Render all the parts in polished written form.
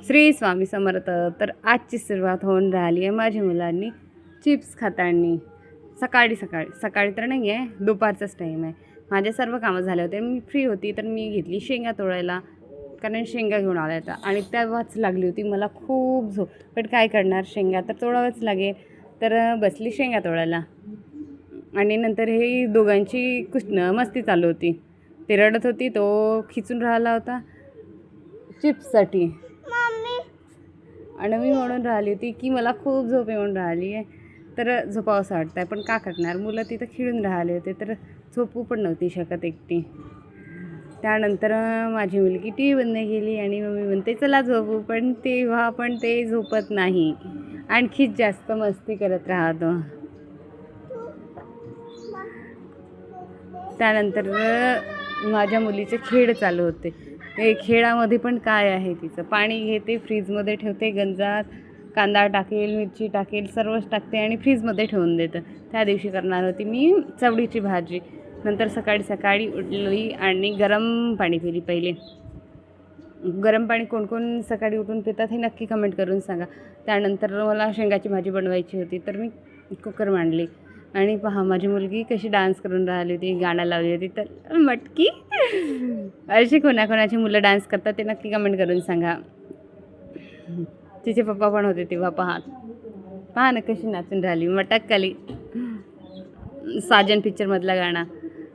श्री स्वामी समर्थ. तर आजची सुरुवात होऊन राहिली आहे माझ्या मुलांनी चिप्स खाताना. सकाळी तर नाही आहे, दुपारचाच टाईम आहे. माझे सर्व कामं झाले होते, मी फ्री होती तर मी घेतली शेंगा तोडायला, कारण शेंगा घेऊन आल्या होत्या आणि तेव्हाच लागली होती मला खूप झोप. पण काय करणार, शेंगा तर तोडावंच लागेल. तर बसली शेंगा तोडायला आणि नंतर हे दोघांची मस्ती चालू होती. ते रडत होती, तो खिचून राहिला होता चिप्ससाठी आणि मी म्हणून राहिली होती की मला खूप झोप येऊन राहिली आहे. तर झोपावंसं वाटतं आहे, पण का करणार, मुलं तिथं खेळून राहिले होते तर झोपू पण नव्हती शकत एकटी. त्यानंतर माझी मुलगी टी व्ही बंद केली आणि मम्मी म्हणते चला झोपू, पण तेव्हा पण ते झोपत नाही, आणखीच जास्त मस्ती करत राहतो. त्यानंतर माझ्या मुलीचे खेळ चालू होते. ते खेळामध्ये पण काय आहे, तिचं पाणी घेते, फ्रीजमध्ये ठेवते गंजात, कांदा टाकेल, मिरची टाकेल, सर्वच टाकते आणि फ्रीजमध्ये ठेवून देतं. त्या दिवशी करणार होती मी चवळीची भाजी. नंतर सकाळी उठली आणि गरम पाणी पिली. पहिले गरम पाणी कोण कोण सकाळी उठून पितात हे नक्की कमेंट करून सांगा. त्यानंतर मला शेंगाची भाजी बनवायची होती तर मी कुकर मांडली आणि पहा माझी मुलगी कशी डान्स करून राहिली होती, गाणं लावली होती. तर मटकी अशी कोणाकोणाची मुलं डान्स करतात ते नक्की कमेंट करून सांगा. तिचे पप्पा पण होते तेव्हा. पहा ना कशी नाचून राहिली, मटक्कली, साजन पिक्चरमधला गाणं.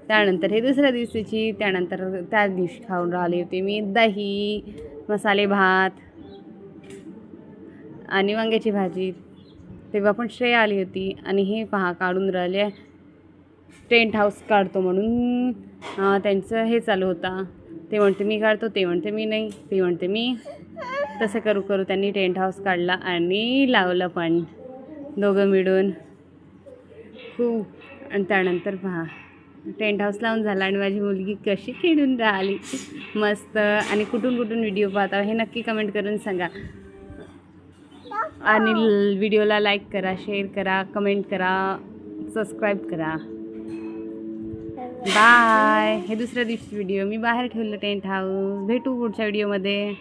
त्यानंतर हे दुसऱ्या दिवशीची. त्यानंतर त्या दिवशी खाऊन राहिली होती मी दही, मसाले भात आणि वांग्याची भाजी. तेव्हा पण श्रेया आली होती आणि हे पहा काढून राहिले, टेंट हाऊस काढतो म्हणून त्यांचं हे चालू होता. ते म्हणते मी काढतो, ते म्हणते मी नाही, ते म्हणते मी. तसं करू त्यांनी टेंट हाऊस काढला आणि लावलं पण दोघं मिळून खूप. आणि त्यानंतर पहा टेंट हाऊस लावून झाला आणि माझी मुलगी कशी खेळून राहिली मस्त. आणि कुठून व्हिडिओ पाहता हे नक्की कमेंट करून सांगा. आणि व्हिडिओला लाईक करा, शेअर करा, कमेंट करा, सबस्क्राईब करा. बाय. हे दुसऱ्या दिवशी व्हिडिओ मी बाहेर ठेवलं टेंट हाऊस. भेटू पुढच्या व्हिडिओमध्ये.